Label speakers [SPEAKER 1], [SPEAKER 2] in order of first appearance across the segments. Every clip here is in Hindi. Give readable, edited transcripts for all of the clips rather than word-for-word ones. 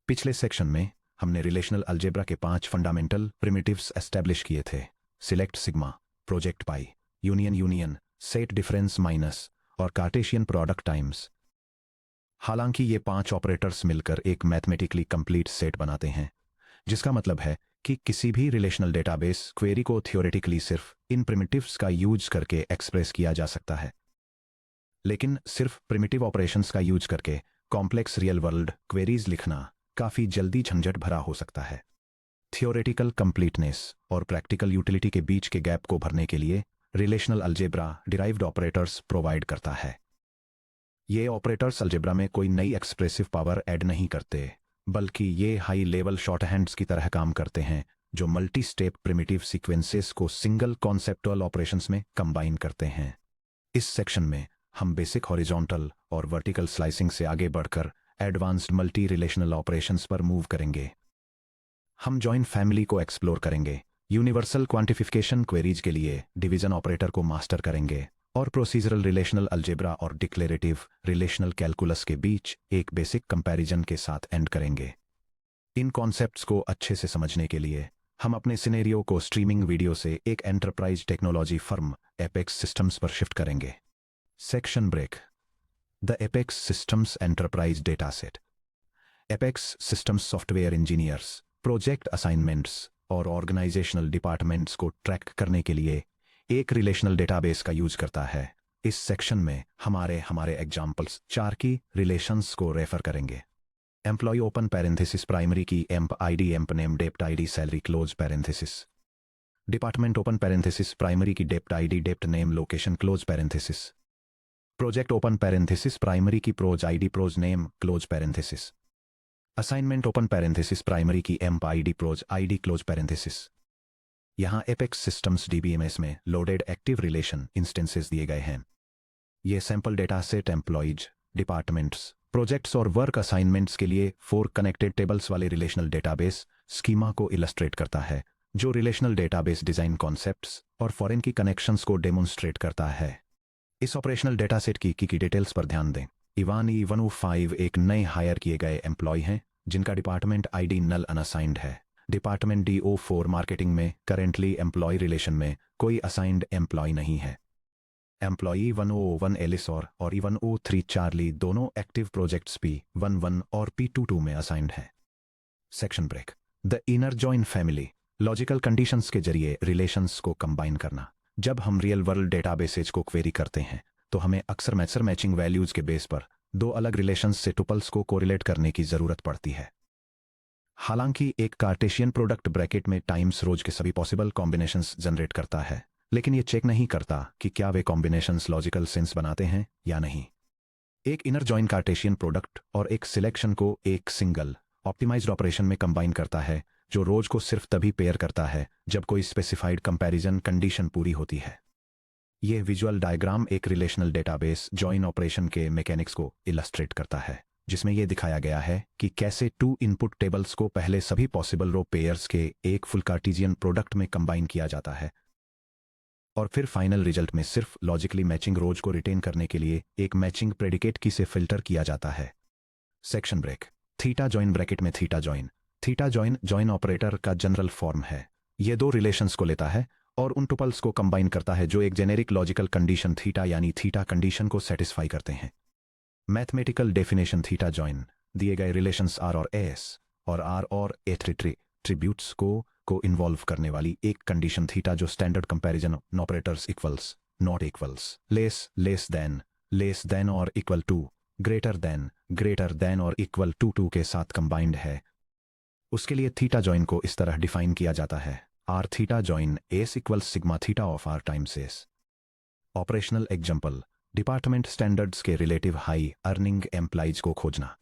[SPEAKER 1] पिछले सेक्शन में हमने रिलेशनल अलजेब्रा के 5 फंडामेंटल प्रिमिटिव्स एस्टैब्लिश किए थे। सिलेक्ट सिग्मा, प्रोजेक्ट पाई, यूनियन, सेट डिफरेंस माइनस और कार्टेशियन प्रोडक्ट टाइम्स। हालांकि ये 5 ऑपरेटर्स मिलकर एक मैथमेटिकली कंप्लीट सेट बनाते हैं, जिसका मतलब है कि किसी भी रिलेशनल डेटाबेस क्वेरी को थ्योरेटिकली सिर्फ इन प्रिमिटिव्स का यूज करके एक्सप्रेस किया जा सकता है। लेकिन सिर्फ प्रिमिटिव ऑपरेशंस का यूज करके कॉम्प्लेक्स रियल वर्ल्ड क्वेरीज लिखना काफी जल्दी झंझट भरा हो सकता है। थियोरेटिकल कंप्लीटनेस और प्रैक्टिकल यूटिलिटी के बीच के गैप को भरने के लिए relational algebra derived operators provide करता है। ये ऑपरेटर्स अलजेब्रा में कोई नई एक्सप्रेसिव पावर ऐड नहीं करते, बल्कि ये हाई लेवल शॉर्टहैंड्स की तरह काम करते हैं जो मल्टी स्टेप प्रिमिटिव सीक्वेंसेस को सिंगल कॉन्सेप्टुअल ऑपरेशंस में कंबाइन करते हैं। इस सेक्शन में हम बेसिक हॉरिजॉन्टल और वर्टिकल स्लाइसिंग से आगे बढ़कर एडवांस्ड मल्टी रिलेशनल ऑपरेशंस पर मूव करेंगे। हम जॉइन फैमिली को एक्सप्लोर करेंगे, यूनिवर्सल क्वांटिफिकेशन क्वेरीज के लिए डिवीजन ऑपरेटर को मास्टर करेंगे और प्रोसीजरल रिलेशनल अलजेब्रा और डिक्लेरेटिव रिलेशनल कैलकुलस के बीच एक बेसिक कंपैरिजन के साथ एंड करेंगे। इन कॉन्सेप्ट्स को अच्छे से समझने के लिए हम अपने सिनेरियो को स्ट्रीमिंग वीडियो से एक enterprise technology firm Apex Systems पर शिफ्ट करेंगे। Section break. The Apex Systems enterprise data set. Apex Systems software engineers project assignments और ऑर्गेनाइजेशनल डिपार्टमेंट्स को ट्रैक करने के लिए एक रिलेशनल डेटाबेस का यूज करता है। इस सेक्शन में हमारे एग्जाम्पल्स 4 की रिलेशंस को रेफर करेंगे। Employee open parenthesis primary key emp ID emp name dept ID salary close parenthesis. Department open parenthesis primary key dept ID dept name location close parenthesis. Project open parenthesis primary key proj ID proj name close parenthesis. Assignment open parenthesis primary key emp ID proj ID close parenthesis. यहां एपेक्स सिस्टम्स डीबीएमएस में लोडेड एक्टिव रिलेशन इंस्टेंसेस दिए गए हैं। ये sample data set employees, departments, projects और वर्क असाइनमेंट्स के लिए 4 कनेक्टेड टेबल्स वाले रिलेशनल डेटाबेस स्कीमा को इलस्ट्रेट करता है, जो रिलेशनल डेटाबेस डिजाइन कॉन्सेप्ट्स और फॉरेन की कनेक्शंस को डेमोन्स्ट्रेट करता है। इस ऑपरेशनल डेटा सेट की डिटेल्स पर ध्यान दें। इवान E105 एक नए हायर किए गए एम्प्लॉय हैं जिनका डिपार्टमेंट आईडी नल अनअसाइंड है। डिपार्टमेंट DO4 मार्केटिंग में करेंटली एम्प्लॉय रिलेशन में कोई असाइंड एम्प्लॉय नहीं है। एम्प्लॉई 101 एलिस और E103 चार्ली दोनों एक्टिव प्रोजेक्ट्स P11 और P22 में असाइंड हैं। Section break. The inner join family. Logical conditions के जरिए रिलेशंस को कंबाइन करना। जब हम रियल वर्ल्ड डेटाबेसेज को क्वेरी करते हैं तो हमें अक्सर मैचिंग वैल्यूज के बेस पर 2 अलग रिलेशंस से टुपल्स को कोरिलेट करने की जरूरत पड़ती है। हालांकि एक कार्टेशियन प्रोडक्ट ब्रैकेट में टाइम्स रोज के सभी पॉसिबल कॉम्बिनेशंस जनरेट करता है, लेकिन ये चेक नहीं करता कि क्या वे कॉम्बिनेशंस लॉजिकल सेंस बनाते हैं या नहीं। एक इनर जॉइन कार्टेशियन प्रोडक्ट और एक सिलेक्शन को एक सिंगल ऑप्टिमाइज्ड ऑपरेशन में कंबाइन करता है, जो रोज को सिर्फ तभी पेयर करता है जब कोई स्पेसिफाइड कंपैरिजन कंडीशन पूरी होती है। यह विजुअल डायग्राम एक रिलेशनल डेटाबेस जॉइन ऑपरेशन के मैकेनिक्स को इलस्ट्रेट करता है, जिसमें यह दिखाया गया है कि कैसे 2 इनपुट टेबल्स को पहले सभी पॉसिबल रो पेयर्स के एक फुल कार्टेशियन प्रोडक्ट में कंबाइन किया जाता है और फिर फाइनल रिजल्ट में सिर्फ लॉजिकली मैचिंग रोज को रिटेन करने के लिए एक मैचिंग प्रेडिकेट की से फिल्टर किया जाता है। Section break. Theta join bracket में थीटा जॉइन जॉइन ऑपरेटर का जनरल फॉर्म है। यह 2 रिलेशंस को लेता है और उन टुपल्स को कंबाइन करता है जो एक जेनेरिक लॉजिकल कंडीशन थीटा यानी थीटा कंडीशन को सेटिस्फाई करते हैं। मैथमेटिकल डेफिनेशन थीटा जॉइन दिए गए रिलेशंस R और S और R और एट्रीब्यूट्स को इन्वॉल्व करने वाली एक कंडीशन थीटा जो standard comparison operators equals, not equals, less than और इक्वल टू, ग्रेटर देन और इक्वल टू के साथ कंबाइंड है। उसके लिए थीटा जॉइन को इस तरह डिफाइन किया जाता है। R theta join S equals sigma theta of R times S। Operational example. Department standards के रिलेटिव हाई अर्निंग एम्प्लॉइज को खोजना।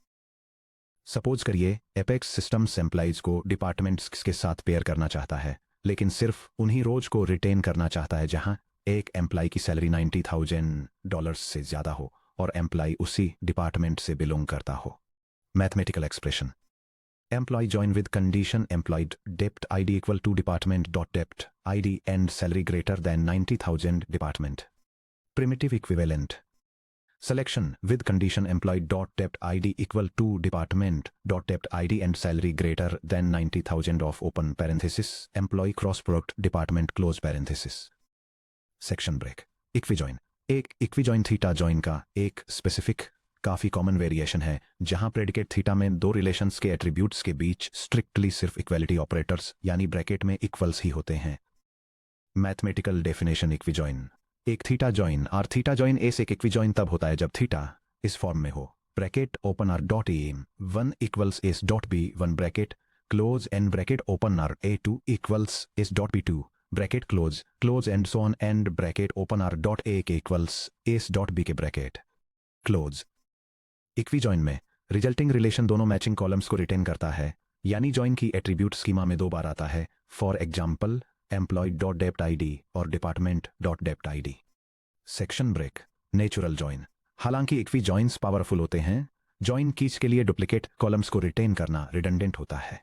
[SPEAKER 1] सपोज करिए एपेक्स सिस्टम्स एम्प्लॉइज को डिपार्टमेंट्स के साथ पेयर करना चाहता है, लेकिन सिर्फ उन्हीं रोज को रिटेन करना चाहता है जहां एक एम्प्लॉय की सैलरी $90,000 से ज्यादा हो और एम्प्लॉय उसी डिपार्टमेंट से बिलोंग करता हो। Mathematical expression. Employee join with condition employed dept ID equal to department dot dept ID and salary greater than 90,000 department. Primitive equivalent. Selection with condition employee dot dept ID equal to department dot dept ID and salary greater than 90,000 of open parenthesis employee cross product department close parenthesis. Section break. इक्विजॉइन. एक इक्विजॉइन थीटा जॉइन का एक स्पेसिफिक काफी कॉमन वेरिएशन है जहां प्रेडिकेट थीटा में दो रिलेशंस के एट्रीब्यूट्स के बीच स्ट्रिक्टली सिर्फ इक्वालिटी ऑपरेटर्स यानी ब्रैकेट में इक्वल्स ही होते हैं. Mathematical definition equijoin. एक theta join R theta join S एक इक्विजॉइन तब होता है जब थीटा इस फॉर्म में हो. Bracket open R dot M 1 equals S dot B 1 bracket close and bracket open R A 2 equals S dot B 2 bracket close and so on and bracket open R dot A K equals S dot B K bracket close. Equijoin में रिजल्टिंग रिलेशन दोनों मैचिंग कॉलम्स को रिटेन करता है यानी जॉइन की एट्रीब्यूट स्कीमा में दो बार आता है. For example employee dot dept ID और department dot dept ID. Section break. Natural join. हालांकि इक्विजॉइंस पावरफुल होते हैं, जॉइन कीज के लिए डुप्लीकेट कॉलम्स को रिटेन करना रिडंडेंट होता है.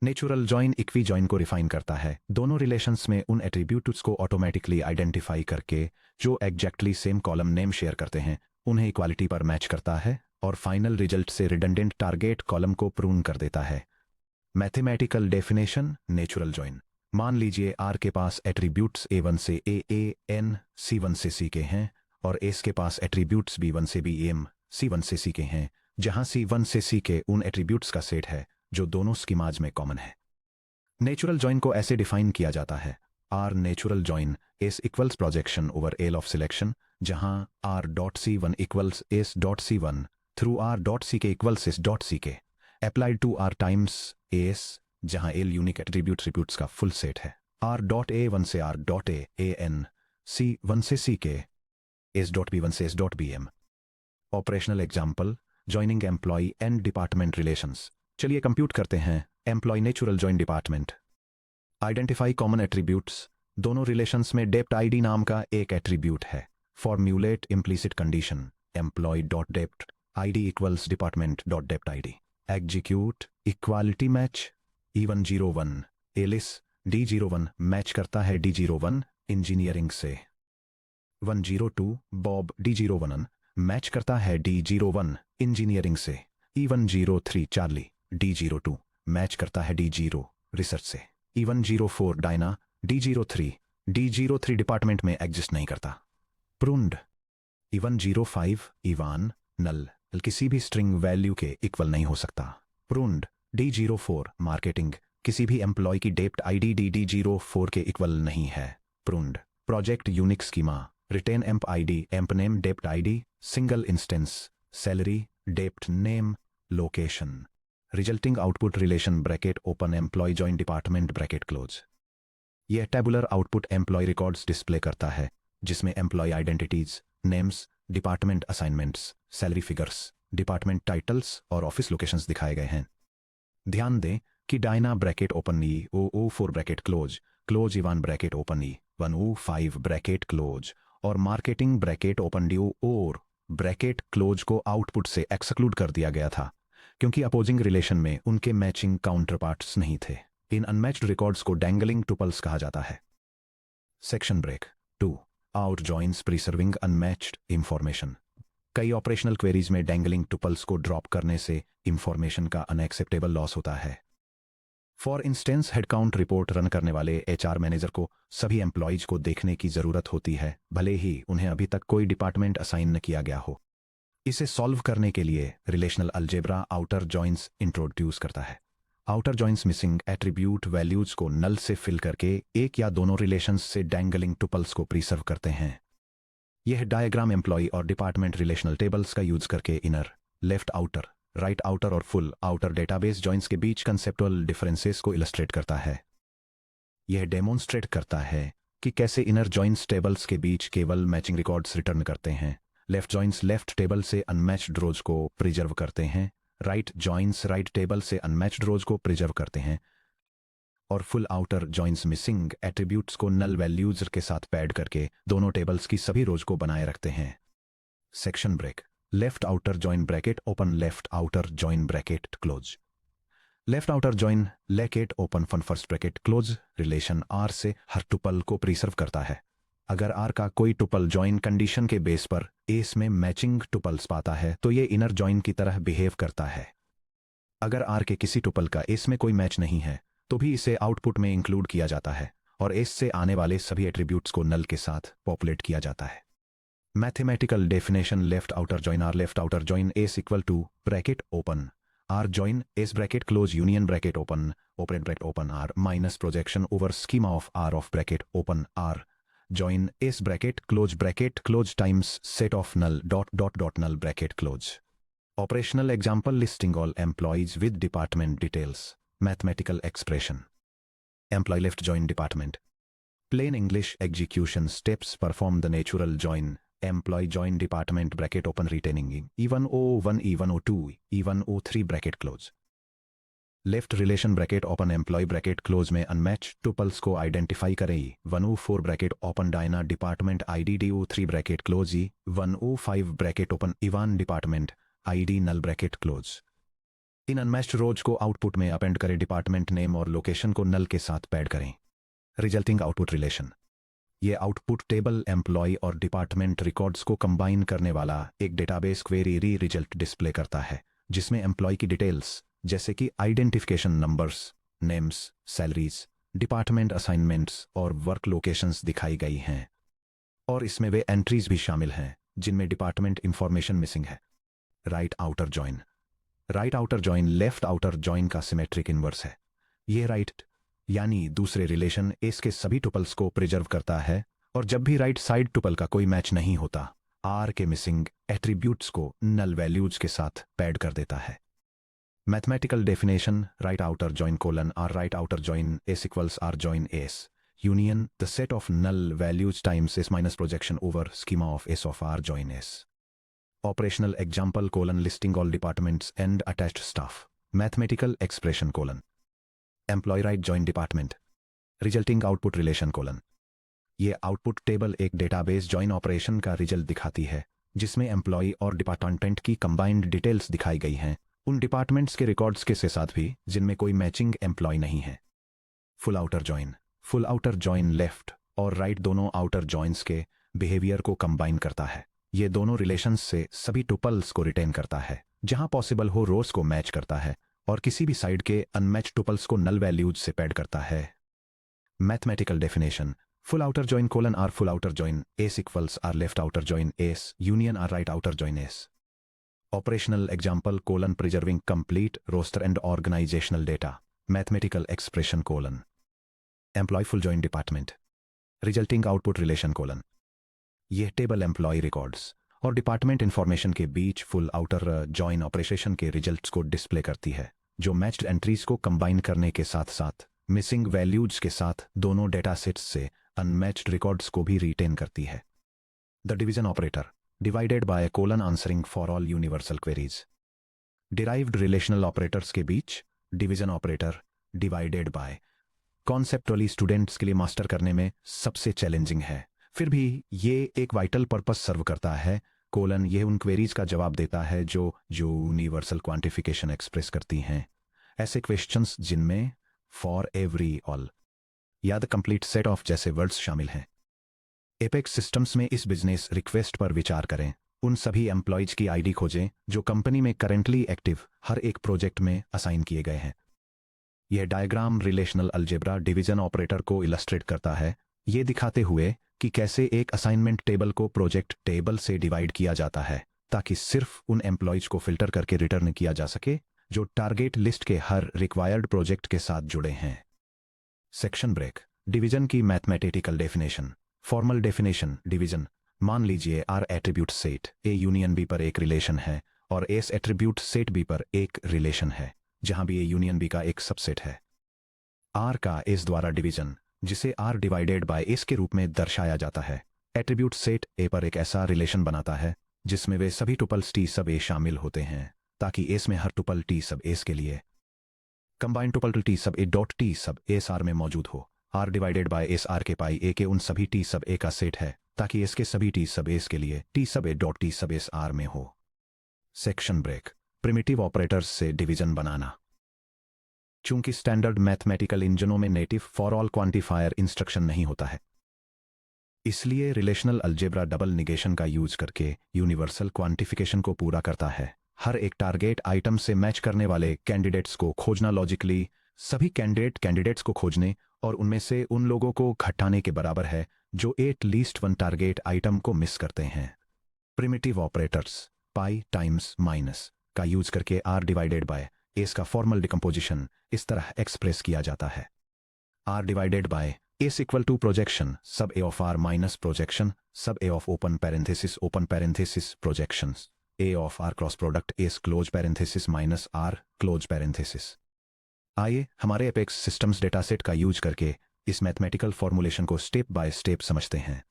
[SPEAKER 1] नेचुरल जॉइन इक्विजॉइन को रिफाइन करता है दोनों रिलेशंस में उन एट्रीब्यूट्स को ऑटोमेटिकली आइडेंटिफाई करके जो exactly same column name share करते हैं उन्हें इक्वालिटी पर मैच करता है और फाइनल रिजल्ट से रिडंडेंट टारगेट कॉलम को प्रून कर देता है. Mathematical definition natural join. मान लीजिए आर के पास एट्रीब्यूट्स A1 से AN C1 से C के हैं और एस के पास एट्रीब्यूट्स B1 से BM C1 से C के हैं जहां C1 से C के उन एट्रीब्यूट्स का सेट है जो दोनों स्कीमाज में कॉमन है. नेचुरल जॉइन को ऐसे डिफाइन किया जाता है R natural join S equals projection over L of selection जहां R dot C1 equals S dot C1 through R dot C k equals S dot C k applied to R times S जहां एल यूनिक एट्रीब्यूट्स का फुल सेट है. आर डॉट A1 से आर डॉट AN C1 से C के एस डॉट B1 से S dot BM. Operational example joining employee and department relations. चलिए कंप्यूट करते हैं employee natural join department. Identify common attributes. दोनों रिलेशंस में डेप्ट आईडी नाम का एक एट्रीब्यूट है. Formulate implicit condition employee dot dept ID equals department dot dept ID. Execute equality match E101 Alice D01 match करता है D01 इंजीनियरिंग से. 102 बॉब D01 मैच करता है D01 इंजीनियरिंग से. E103 चार्ली D02 मैच करता है D0 रिसर्च से. E104 डायना D03 डिपार्टमेंट में एग्जिस्ट नहीं करता. प्रून्ड. E105 इवान नल किसी भी स्ट्रिंग वैल्यू के इक्वल नहीं हो सकता. प्रून्ड. D04 मार्केटिंग किसी भी एम्प्लॉय की डेप्ट आईडी D04 के इक्वल नहीं है. Pruned. Project unique schema retain emp ID emp name dept ID single instance salary dept name location. Resulting output relation bracket open employee join department bracket close. यह tabular output employee records display करता है जिसमें employee identities names department assignments salary figures department titles और ऑफिस लोकेशंस दिखाए गए हैं. ध्यान दें कि Diana bracket open E004 bracket close Ivan bracket open E105 bracket close और मार्केटिंग ब्रैकेट ओपन D और ब्रैकेट क्लोज को आउटपुट से एक्सक्लूड कर दिया गया था क्योंकि अपोजिंग रिलेशन में उनके मैचिंग काउंटरपार्ट्स नहीं थे. इन अनमैच्ड रिकॉर्ड्स को डैंगलिंग टुपल्स कहा जाता है. Section break. 2 outer joins preserving unmatched information. कई ऑपरेशनल क्वेरीज में डैंगलिंग टुपल्स को ड्रॉप करने से इंफॉर्मेशन का अनएक्सेप्टेबल लॉस होता है. For instance headcount report run करने वाले HR मैनेजर को सभी एम्प्लॉयज को देखने की जरूरत होती है भले ही उन्हें अभी तक कोई डिपार्टमेंट असाइन न किया गया हो. इसे सॉल्व करने के लिए relational algebra outer joins introduce करता है. Outer joins missing attribute values को नल से फिल करके एक या दोनों रिलेशंस से डैंगलिंग टुपल्स को प्रिसर्व करते हैं. यह डायग्राम एम्प्लॉय और डिपार्टमेंट रिलेशनल टेबल्स का यूज करके inner left outer right outer और फुल आउटर डेटाबेस जॉइंस के बीच कंसेप्चुअल डिफरेंसेस को इलस्ट्रेट करता है. यह डेमोन्स्ट्रेट करता है कि कैसे इनर जॉइंस टेबल्स के बीच केवल मैचिंग रिकॉर्ड्स रिटर्न करते हैं. लेफ्ट जॉइंस लेफ्ट टेबल से अनमैच्ड रोज को प्रिजर्व करते हैं. राइट जॉइंस राइट टेबल से अनमैच्ड रोज को प्रिजर्व करते हैं और full outer joins missing attributes को नल वैल्यूज के साथ पैड करके दोनों टेबल्स की सभी रोज को बनाए रखते हैं. Section break. Left outer join bracket open left outer join bracket close. Left outer join bracket open fun first bracket close relation R से हर टुपल को प्रिसर्व करता है. अगर R का कोई टुपल जॉइन कंडीशन के बेस पर एस में मैचिंग टुपल्स पाता है तो ये इनर जॉइन की तरह बिहेव करता है। अगर आर के किसी टुपल का एस में कोई मैच नहीं है तो भी इसे आउटपुट में इंक्लूड किया जाता है और एस से आने वाले सभी एट्रीब्यूट्स को नल के साथ पॉपुलेट किया जाता है। Mathematical definition left outer join R left outer join S equal to bracket open R join S bracket close union bracket open bracket open R minus projection over schema of bracket open R join S bracket close times set of null dot null bracket close. Operational example listing all employees with department details. Mathematical expression. Employee left join department. Plain English execution steps perform the natural join. Employee join department bracket open retaining E101 E102 E103 bracket close. Left relation bracket open employee bracket close में unmatched tuples को identify करें E104 bracket open Dyna department ID DO3 bracket close E105 bracket open Ivan department ID नल ब्रैकेट क्लोज। इन अनमैच्ड रोज को आउटपुट में अपेंड करें, डिपार्टमेंट नेम और लोकेशन को नल के साथ पैड करें। रिजल्टिंग आउटपुट रिलेशन, ये आउटपुट टेबल एम्प्लॉय और डिपार्टमेंट रिकॉर्ड्स को कंबाइन करने वाला एक डेटाबेस क्वेरी रिजल्ट डिस्प्ले करता है जिसमें एम्प्लॉय की डिटेल्स जैसे कि identification numbers, names, salaries, department assignments और वर्क लोकेशंस दिखाई गई हैं और इसमें वे एंट्रीज भी शामिल हैं जिनमें डिपार्टमेंट इंफॉर्मेशन मिसिंग है। Right outer join left outer join का सिमेट्रिक इन्वर्स है। यह राइट यानी दूसरे रिलेशन एस के सभी टुपल्स को प्रिजर्व करता है और जब भी राइट साइड टुपल का कोई मैच नहीं होता आर के मिसिंग एट्रीब्यूट्स को नल वैल्यूज के साथ पैड कर देता है। Mathematical definition right outer join colon R right outer join S equals R join S union the set of null values times S minus projection over schema of S of R join S. Operational example listing all departments and attached staff. Mathematical expression employee right join department. Resulting output relation ये आउटपुट टेबल एक डेटाबेस जॉइन ऑपरेशन का रिजल्ट दिखाती है जिसमें एम्प्लॉय और डिपार्टमेंट की कंबाइंड डिटेल्स दिखाई गई हैं, उन डिपार्टमेंट्स के रिकॉर्ड्स के साथ भी जिनमें कोई मैचिंग एम्प्लॉय नहीं है। फुल आउटर जॉइन लेफ्ट और राइट दोनों आउटर जॉइंस के बिहेवियर को कंबाइन करता है। ये दोनों रिलेशंस से सभी टुपल्स को रिटेन करता है, जहां पॉसिबल हो रोज को मैच करता है और किसी भी साइड के अनमैच टुपल्स को नल वैल्यूज से पैड करता है। Mathematical definition full outer join colon R full outer join S equals R left outer join S union R right outer join S. Operational example preserving complete roster and organizational data. Mathematical expression employee full join department. Resulting output relation यह टेबल एम्प्लॉय रिकॉर्ड्स और डिपार्टमेंट इंफॉर्मेशन के बीच फुल आउटर जॉइन ऑपरेशन के रिजल्ट्स को डिस्प्ले करती है जो मैच्ड एंट्रीज को कंबाइन करने के साथ साथ मिसिंग वैल्यूज के साथ दोनों डेटा सेट्स से अनमैच्ड रिकॉर्ड्स को भी रिटेन करती है। The division operator divided by colon answering for all universal queries. Derived relational operators के बीच division operator divided by conceptually students के लिए मास्टर करने में सबसे चैलेंजिंग है, फिर भी ये एक वाइटल पर्पस सर्व करता है। ये उन क्वेरीज का जवाब देता है जो यूनिवर्सल क्वांटिफिकेशन एक्सप्रेस करती हैं, ऐसे क्वेश्चंस जिनमें फॉर एवरी ऑल या द कंप्लीट सेट ऑफ जैसे वर्ड्स शामिल हैं। एपेक्स सिस्टम्स में इस बिजनेस रिक्वेस्ट पर विचार करें, उन सभी एम्प्लॉयज की आईडी खोजें जो कंपनी में करेंटली एक्टिव हर एक प्रोजेक्ट में असाइन किए गए हैं। यह diagram relational algebra division operator को इलस्ट्रेट करता है, ये दिखाते हुए कि कैसे एक असाइनमेंट टेबल को प्रोजेक्ट टेबल से डिवाइड किया जाता है ताकि सिर्फ उन एम्प्लॉयज को फिल्टर करके रिटर्न किया जा सके जो टारगेट लिस्ट के हर रिक्वायर्ड प्रोजेक्ट के साथ जुड़े हैं। सेक्शन ब्रेक डिवीजन की mathematical definition. Formal definition division, मान लीजिए R attribute set A union B पर एक रिलेशन है और एस एट्रीब्यूट सेट बी पर एक रिलेशन है जहां भी ए यूनियन बी का एक सबसेट है। आर का एस द्वारा डिवीजन जिसे आर डिवाइडेड बाय एस के रूप में दर्शाया जाता है एट्रीब्यूट सेट ए पर एक ऐसा रिलेशन बनाता है जिसमें वे सभी टुपल्स टी सब ए शामिल होते हैं ताकि एस में हर टुपल टी सब एस के लिए combined tuple T sub A dot T sub S R में मौजूद हो। R divided by S R के पाई ए के उन सभी टी सब ए का सेट है ताकि एस के सभी टी सब एस के लिए T sub A dot T sub S R में हो। सेक्शन ब्रेक प्रिमिटिव ऑपरेटर्स से डिवीजन बनाना। चूंकि स्टैंडर्ड मैथमेटिकल इंजनों में native for all quantifier instruction नहीं होता है, इसलिए रिलेशनल अलजेब्रा डबल निगेशन का यूज करके यूनिवर्सल क्वांटिफिकेशन को पूरा करता है। हर एक टारगेट आइटम से मैच करने वाले कैंडिडेट्स को खोजना लॉजिकली सभी कैंडिडेट्स को खोजने और उनमें से उन लोगों को घटाने के बराबर है जो at least one target item को मिस करते हैं। Primitive operators pi times minus का यूज करके आर डिवाइडेड बाय एस का फॉर्मल डिकम्पोजिशन इस तरह एक्सप्रेस किया जाता है। R divided by S equal to projection sub A of R minus projection sub A of open parenthesis projections A of R cross product S close parenthesis minus R close parenthesis. आइए हमारे एपेक्स सिस्टम्स डेटासेट का यूज करके इस मैथमेटिकल फॉर्मूलेशन को स्टेप बाय स्टेप समझते हैं।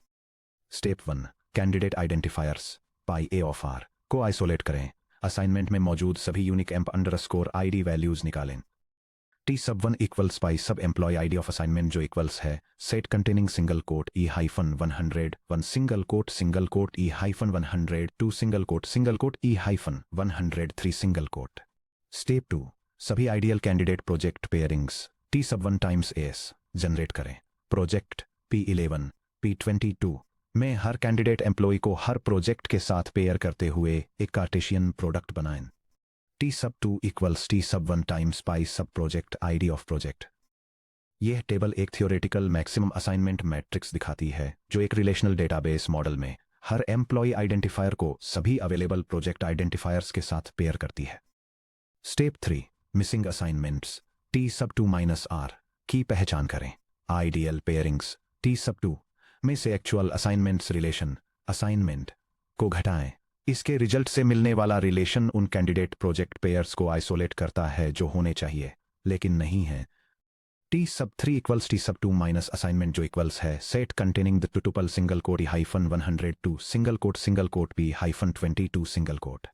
[SPEAKER 1] Step 1 candidate identifiers pi A of R को आइसोलेट करें। असाइनमेंट में मौजूद सभी unique emp underscore ID values निकालें। T sub 1 equals pi sub employee ID of assignment जो इक्वल्स है set containing single quote E hyphen 100 1 single quote E hyphen 100 2 single quote E hyphen 103 single quote. Step 2 सभी ideal candidate project pairings T sub 1 times S generate करें। प्रोजेक्ट P11 P22 में हर कैंडिडेट एम्प्लॉय को हर प्रोजेक्ट के साथ पेयर करते हुए एक कार्टेशियन प्रोडक्ट बनाएं। T sub 2 equals T sub 1 times पाई सब प्रोजेक्ट आईडी ऑफ प्रोजेक्ट। यह टेबल एक थियोरेटिकल मैक्सिमम असाइनमेंट मैट्रिक्स दिखाती है जो एक रिलेशनल डेटाबेस मॉडल में हर एम्प्लॉय आइडेंटिफायर को सभी अवेलेबल प्रोजेक्ट आइडेंटिफायर्स के साथ पेयर करती है। Step 3 missing assignments T sub 2 minus are की पहचान करें। आइडियल पेयरिंग्स टी सब 2 में से एक्चुअल असाइनमेंट्स रिलेशन असाइनमेंट को घटाएं। इसके रिजल्ट से मिलने वाला रिलेशन उन कैंडिडेट प्रोजेक्ट पेयर्स को आइसोलेट करता है जो होने चाहिए लेकिन नहीं है। टी सब 3 equals T sub 2 minus assignment जो इक्वल्स है set containing the tuple single quote E hyphen 102 single quote P hyphen 22 single quote.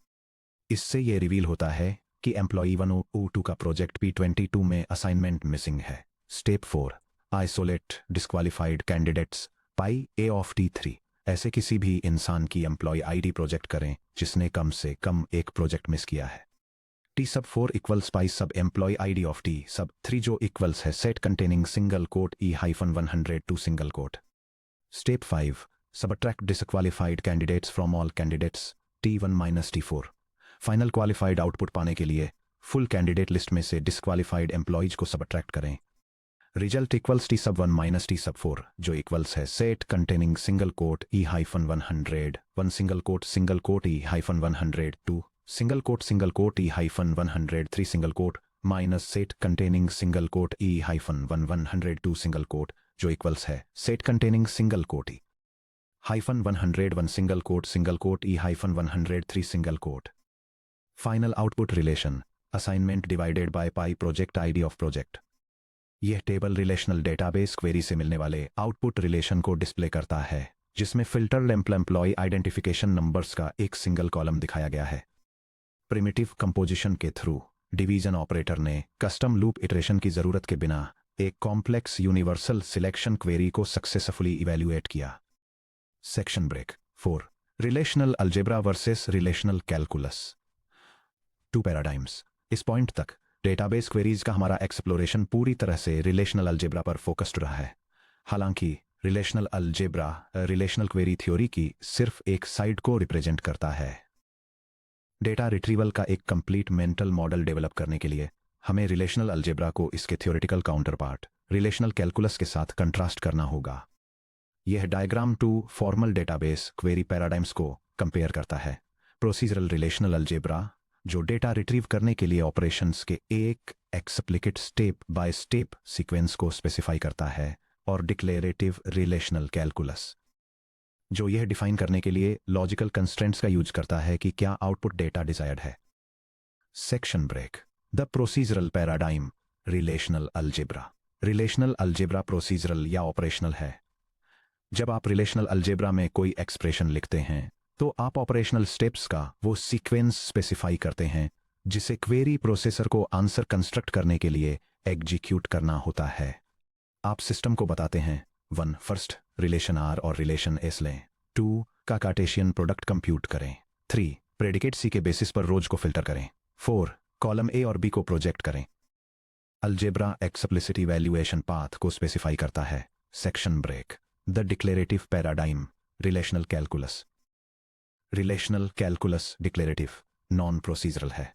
[SPEAKER 1] इससे यह रिवील होता है कि एम्प्लॉई 102 का प्रोजेक्ट P22 में असाइनमेंट मिसिंग है। Step 4 isolate disqualified candidates pi A of T3 ऐसे किसी भी इंसान की एम्प्लॉय आईडी प्रोजेक्ट करें जिसने कम से कम एक प्रोजेक्ट मिस किया है। टी सब 4 equals pi sub employee ID of T सब 3 जो इक्वल्स है set containing single quote E hyphen 102 single quote. Step 5 subtract disqualified candidates from all candidates T1 minus T4। Final qualified output पाने के लिए फुल कैंडिडेट लिस्ट में से डिसक्वालिफाइड एम्प्लॉयज को सबट्रैक्ट करें। Result equals T sub 1 minus T सब 4 जो इक्वल्स है set containing single quote E hyphen 100 1 single quote E hyphen 102 single quote E hyphen 103 single quote minus set containing single quote E hyphen 102 single quote जो इक्वल्स है set containing single quote E hyphen 101 single quote E hyphen 103 single quote. Final output relation assignment divided by pi project ID of project. यह टेबल रिलेशनल डेटाबेस क्वेरी से मिलने वाले आउटपुट रिलेशन को डिस्प्ले करता है जिसमें फिल्टर एम्प्लॉय आइडेंटिफिकेशन नंबर्स का एक सिंगल कॉलम दिखाया गया है। प्रिमिटिव कंपोजिशन के थ्रू डिवीजन ऑपरेटर ने कस्टम लूप इटरेशन की जरूरत के बिना एक कॉम्प्लेक्स यूनिवर्सल सिलेक्शन क्वेरी को सक्सेसफुली इवैल्यूएट किया। Section break 4 relational algebra versus relational calculus 2 paradigms. इस पॉइंट तक डेटाबेस क्वेरीज का हमारा एक्सप्लोरेशन पूरी तरह से रिलेशनल अलजेब्रा पर फोकस्ड रहा है। हालांकि relational algebra relational query theory की सिर्फ एक साइड को रिप्रेजेंट करता है। डेटा रिट्रीवल का एक कंप्लीट मेंटल मॉडल डेवलप करने के लिए हमें रिलेशनल अलजेब्रा को इसके थ्योरेटिकल काउंटरपार्ट रिलेशनल कैलकुलस के साथ कंट्रास्ट करना होगा। यह diagram 2 formal database query paradigms को कंपेयर करता है। प्रोसीजरल रिलेशनल अलजेब्रा जो डेटा रिट्रीव करने के लिए ऑपरेशंस के एक explicate step by step sequence को स्पेसिफाई करता है और डिक्लेरेटिव रिलेशनल कैलकुलस जो यह डिफाइन करने के लिए लॉजिकल कंस्ट्रेंट्स का यूज करता है कि क्या आउटपुट डेटा डिजायर्ड है। Section break the procedural paradigm relational algebra. Relational algebra procedural या ऑपरेशनल है। जब आप रिलेशनल अलजेब्रा में कोई एक्सप्रेशन लिखते हैं तो आप ऑपरेशनल स्टेप्स का वो सीक्वेंस स्पेसिफाई करते हैं जिसे क्वेरी प्रोसेसर को आंसर कंस्ट्रक्ट करने के लिए एग्जीक्यूट करना होता है। आप सिस्टम को बताते हैं 1 फर्स्ट रिलेशन आर और रिलेशन एस लें, 2 का कार्टेशियन प्रोडक्ट कंप्यूट करें, 3 प्रेडिकेट सी के बेसिस पर रोज को फिल्टर करें, 4 कॉलम ए और बी को प्रोजेक्ट करें। अलजेब्रा एक्सप्लिसिट इवैल्यूएशन पाथ को स्पेसिफाई करता है। Section break the declarative paradigm, relational calculus. Relational calculus declarative non procedural है,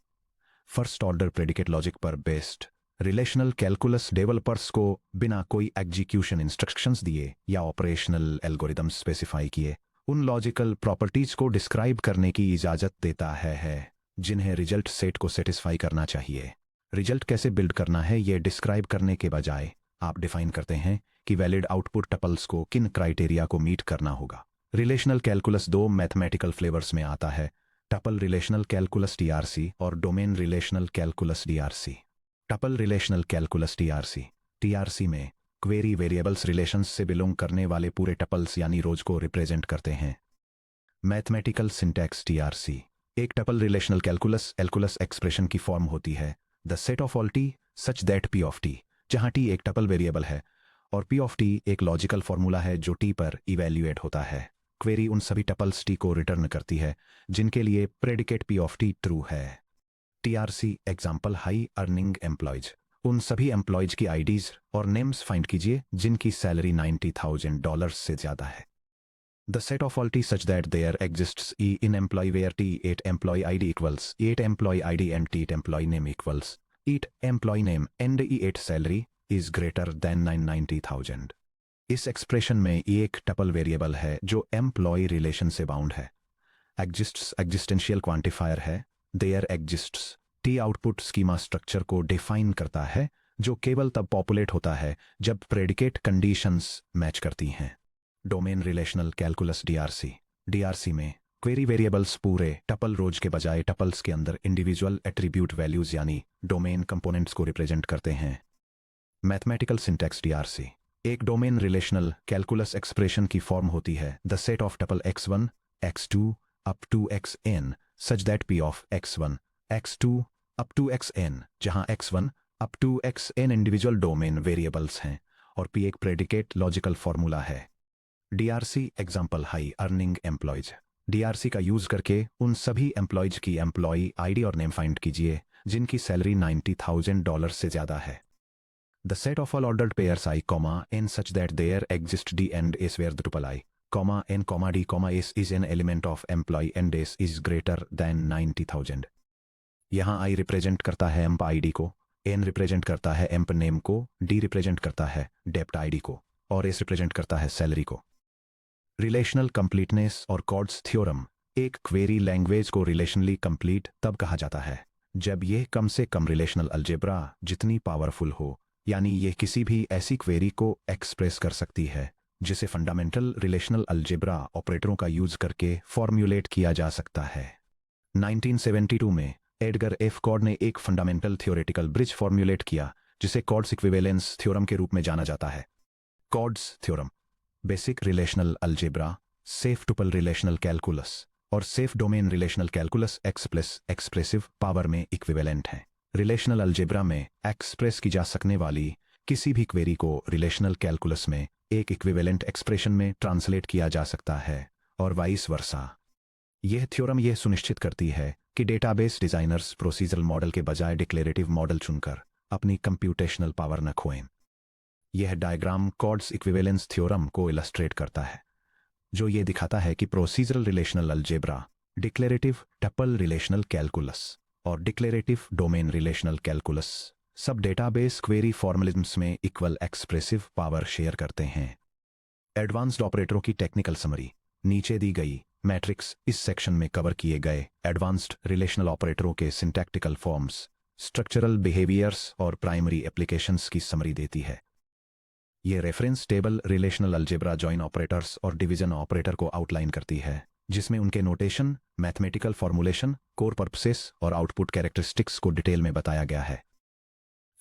[SPEAKER 1] फर्स्ट ऑर्डर प्रेडिकेट लॉजिक पर बेस्ड। रिलेशनल कैलकुलस डेवलपर्स को बिना कोई एग्जीक्यूशन इंस्ट्रक्शंस दिए या ऑपरेशनल एल्गोरिदम्स स्पेसिफाई किए उन लॉजिकल प्रॉपर्टीज को डिस्क्राइब करने की इजाजत देता है जिन्हें रिजल्ट सेट को सेटिस्फाई करना चाहिए। रिजल्ट कैसे बिल्ड करना है ये डिस्क्राइब करने के बजाय आप डिफाइन करते हैं कि वैलिड आउटपुट टपल्स को किन क्राइटेरिया को मीट करना होगा। रिलेशनल कैलकुलस दो मैथमेटिकल फ्लेवर्स में आता है, टपल रिलेशनल कैलकुलस टीआरसी और domain relational calculus DRC. Tuple relational calculus TRC में क्वेरी वेरिएबल्स रिलेशंस से बिलोंग करने वाले पूरे टपल्स यानी रोज को रिप्रेजेंट करते हैं। मैथमेटिकल सिंटैक्स टीआरसी एक टपल रिलेशनल कैलकुलस एक्सप्रेशन की फॉर्म होती है, the set of all T such that P of T, जहां टी एक टपल वेरिएबल है और पी ऑफ टी एक लॉजिकल फॉर्मूला है जो टी पर इवैल्यूएट होता है। क्वेरी उन सभी टपल्स टी को रिटर्न करती है जिनके लिए predicate P of T true है। TRC example high earning employees, उन सभी एम्प्लॉयज की आईडीज और नेम्स फाइंड कीजिए जिनकी सैलरी $90,000 से ज्यादा है। The set of all T such that there exists E in employee where T at employee ID equals at employee ID and T at employee name equals at employee name and E at salary is greater than 90,000। इस एक्सप्रेशन में ई एक टपल वेरिएबल है जो एम्प्लॉय रिलेशन से बाउंड है। एग्जिस्ट्स एग्जिस्टेंशियल क्वांटिफायर है, there exists T output schema structure को डिफाइन करता है जो केवल तब पॉपुलेट होता है जब प्रेडिकेट कंडीशंस मैच करती हैं। डोमेन रिलेशनल कैलकुलस डीआरसी में क्वेरी वेरिएबल्स पूरे टपल रोज के बजाय टपल्स के अंदर इंडिविजुअल एट्रीब्यूट वैल्यूज यानी डोमेन कंपोनेंट्स को रिप्रेजेंट करते हैं। मैथमेटिकल सिंटैक्स डीआरसी एक डोमेन रिलेशनल कैलकुलस एक्सप्रेशन की फॉर्म होती है, the set of tuple x1 x2 up to xn such that p of x1 x2 up to xn, जहां x1 up to xn individual domain variables हैं और p एक प्रेडिकेट लॉजिकल फॉर्मूला है। DRC example high earning employees, DRC का यूज करके उन सभी एम्प्लॉयज की एम्प्लॉय आईडी और नेम फाइंड कीजिए जिनकी सैलरी $90,000 से ज्यादा है। The set of all ordered pairs I, n such that there exist d and s where the tuple I, n, d, s is an element of employee and s is greater than 90,000। यहाँ I रिप्रेजेंट करता है एम्प आईडी को, n रिप्रेजेंट करता है एम्प नेम को, d रिप्रेजेंट करता है डेप्ट आईडी को और s रिप्रेजेंट करता है सैलरी को। रिलेशनल कंप्लीटनेस और कॉर्ड्स थ्योरम, एक क्वेरी लैंग्वेज को रिलेशनली कंप्लीट तब कहा जाता है जब यह कम से कम रिलेशनल अलजेब्रा जितनी पावरफुल हो, यानी यह किसी भी ऐसी क्वेरी को एक्सप्रेस कर सकती है जिसे फंडामेंटल रिलेशनल अलजेब्रा ऑपरेटरों का यूज करके फॉर्म्युलेट किया जा सकता है। 1972 में एडगर एफ कॉर्ड ने एक फंडामेंटल थ्योरेटिकल ब्रिज फॉर्म्युलेट किया जिसे कॉर्ड्स इक्विवेलेंस थ्योरम के रूप में जाना जाता है। Codd's theorem basic relational algebra, safe tuple relational calculus और safe domain relational calculus x plus expressive power में इक्विवेलेंट है। रिलेशनल अलजेब्रा में एक्सप्रेस की जा सकने वाली किसी भी क्वेरी को रिलेशनल कैलकुलस में एक इक्विवेलेंट एक्सप्रेशन में ट्रांसलेट किया जा सकता है और वाइस वर्सा। यह थ्योरम यह सुनिश्चित करती है कि डेटाबेस डिजाइनर्स प्रोसीजरल मॉडल के बजाय डिक्लेरेटिव मॉडल चुनकर अपनी कंप्यूटेशनल पावर न खोएं। यह डायग्राम कॉर्ड्स इक्विवेलेंस थ्योरम को इलस्ट्रेट करता है जो ये दिखाता है कि procedural relational algebra, declarative tuple relational calculus और डिक्लेरेटिव डोमेन रिलेशनल कैलकुलस सब डेटाबेस क्वेरी फॉर्मलिज्म्स में इक्वल एक्सप्रेसिव पावर शेयर करते हैं। एडवांस्ड ऑपरेटरों की टेक्निकल समरी नीचे दी गई मैट्रिक्स इस सेक्शन में कवर किए गए एडवांस्ड रिलेशनल ऑपरेटरों के सिंटैक्टिकल फॉर्म्स, स्ट्रक्चरल बिहेवियर्स और प्राइमरी एप्लीकेशंस की समरी देती है। यह reference table relational algebra join operators और डिवीजन ऑपरेटर को आउटलाइन करती है जिसमें उनके notation, mathematical formulation, core purposes और आउटपुट कैरेक्टरिस्टिक्स को डिटेल में बताया गया है।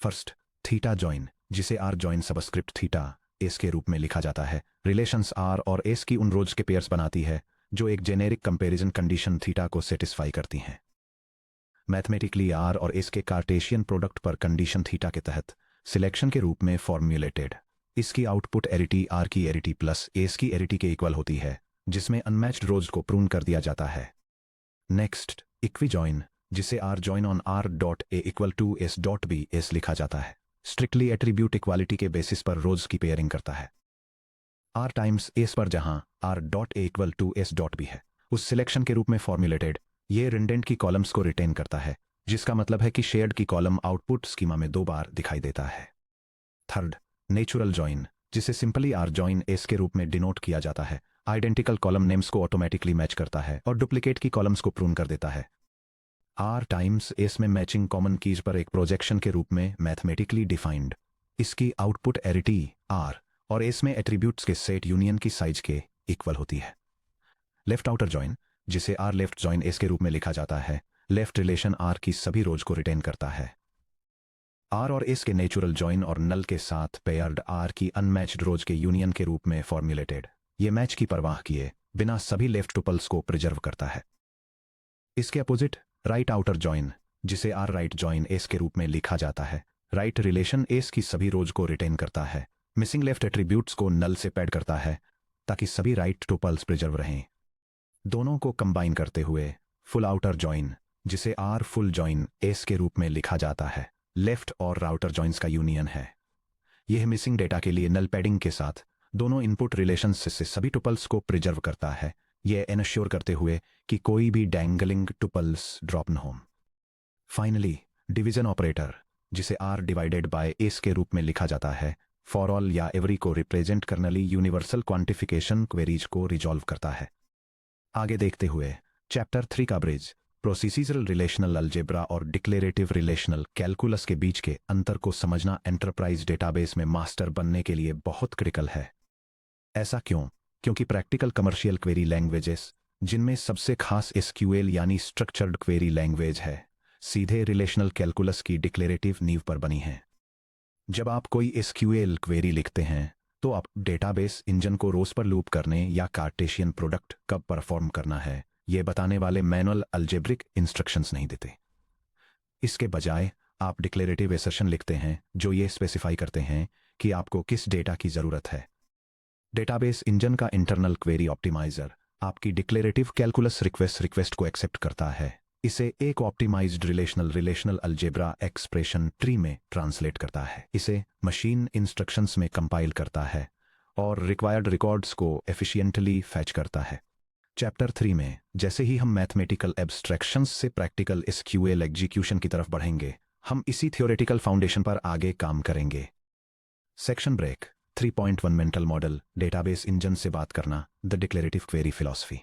[SPEAKER 1] फर्स्ट, थीटा जॉइन, जिसे R join subscript theta S के रूप में लिखा जाता है, रिलेशंस आर और एस की उन रोज के पेयर्स बनाती है जो एक जेनेरिक कंपैरिजन कंडीशन थीटा को सेटिस्फाई करती हैं। मैथमेटिकली आर और एस के कार्टेशियन प्रोडक्ट पर कंडीशन थीटा के तहत सिलेक्शन के रूप में फॉर्म्युलेटेड। इसकी आउटपुट एरिटी आर की एरिटी प्लस एस की एरिटी के इक्वल होती है जिसमें अनमैच्ड रोज को प्रून कर दिया जाता है। नेक्स्ट, इक्वी जॉइन, जिसे R join on R dot A equal to S dot B S लिखा जाता है, स्ट्रिक्टली एट्रीब्यूट इक्वालिटी के बेसिस पर रोज की पेयरिंग करता है। आर टाइम्स एस पर जहां R dot A equal to S dot B है, उस सिलेक्शन के रूप में फॉर्मुलेटेड ये रिडेंडेंट की कॉलम्स को रिटेन करता है, जिसका मतलब है कि शेयर्ड की कॉलम आउटपुट स्कीमा में 2 बार दिखाई देता है। थर्ड, नेचुरल जॉइन, जिसे सिंपली आर जॉइन एस के रूप में डिनोट किया जाता है, आइडेंटिकल कॉलम नेम्स को ऑटोमेटिकली मैच करता है और डुप्लीकेट की कॉलम्स को प्रून कर देता है। आर टाइम्स एस में मैचिंग कॉमन कीज पर एक प्रोजेक्शन के रूप में मैथमेटिकली डिफाइंड, इसकी आउटपुट एरिटी आर और एस में एट्रीब्यूट्स के सेट यूनियन की साइज के इक्वल होती है। लेफ्ट आउटर जॉइन, जिसे आर लेफ्ट जॉइन एस के रूप में लिखा जाता है, लेफ्ट रिलेशन आर की सभी रोज को रिटेन करता है। आर और एस के नेचुरल जॉइन और नल के साथ पेयर्ड आर की अनमैच्ड रोज के यूनियन के रूप में फॉर्मुलेटेड, ये मैच की परवाह किए बिना सभी लेफ्ट टुपल्स को प्रिजर्व करता है। इसके अपोजिट राइट आउटर जॉइन, जिसे आर राइट जॉइन एस के रूप में लिखा जाता है, राइट रिलेशन एस की सभी रोज को रिटेन करता है, मिसिंग लेफ्ट एट्रीब्यूट्स को नल से पैड करता है ताकि सभी राइट टुपल्स प्रिजर्व रहें। दोनों को कंबाइन करते हुए फुल आउटर जॉइन, जिसे आर फुल जॉइन एस के रूप में लिखा जाता है, लेफ्ट और राउटर जॉइंस का यूनियन है। यह मिसिंग डेटा के लिए नल पैडिंग के साथ दोनों इनपुट रिलेशंस से सभी टुपल्स को प्रिजर्व करता है, यह एनश्योर करते हुए कि कोई भी डैंगलिंग टुपल्स ड्रॉप न हो। फाइनली, डिवीजन ऑपरेटर, जिसे आर डिवाइडेड बाय एस के रूप में लिखा जाता है, फॉर ऑल या एवरी को रिप्रेजेंट करने यूनिवर्सल क्वांटिफिकेशन क्वेरीज को रिजॉल्व करता है। आगे देखते हुए चैप्टर 3 का ब्रिज प्रोसीजरल रिलेशनल अलजेब्रा और डिक्लेरेटिव रिलेशनल कैलकुलस के बीच के अंतर को समझना एंटरप्राइज डेटाबेस में मास्टर बनने के लिए बहुत क्रिटिकल है। ऐसा क्यों? क्योंकि प्रैक्टिकल कमर्शियल क्वेरी लैंग्वेजेस, जिनमें सबसे खास एसक्यूएल यानी स्ट्रक्चर्ड क्वेरी लैंग्वेज है, सीधे रिलेशनल कैलकुलस की डिक्लेरेटिव नींव पर बनी है। जब आप कोई एसक्यूएल क्वेरी लिखते हैं तो आप डेटाबेस इंजन को रोज पर लूप करने या कार्टेशियन प्रोडक्ट कब परफॉर्म करना है ये बताने वाले मैनुअल अलजेब्रिक इंस्ट्रक्शंस नहीं देते। इसके बजाय आप डिक्लेरेटिव एसर्शन लिखते हैं जो ये स्पेसिफाई करते हैं कि आपको किस डेटा की जरूरत है। डेटाबेस इंजन का इंटरनल क्वेरी ऑप्टिमाइजर आपकी डिक्लेरेटिव कैलकुलस रिक्वेस्ट को एक्सेप्ट करता है, इसे एक optimised relational algebra expression tree में ट्रांसलेट करता है, इसे मशीन इंस्ट्रक्शंस में कंपाइल करता है और रिक्वायर्ड रिकॉर्ड्स को एफिशिएंटली फैच करता है। चैप्टर 3 में जैसे ही हम मैथमेटिकल एब्स्ट्रैक्शंस से प्रैक्टिकल एसक्यूएल एग्जीक्यूशन की तरफ बढ़ेंगे, हम इसी थ्योरेटिकल फाउंडेशन पर आगे काम करेंगे। Section break 3.1 mental model database engine से बात करना, द डिक्लेरेटिव क्वेरी फिलॉसफी।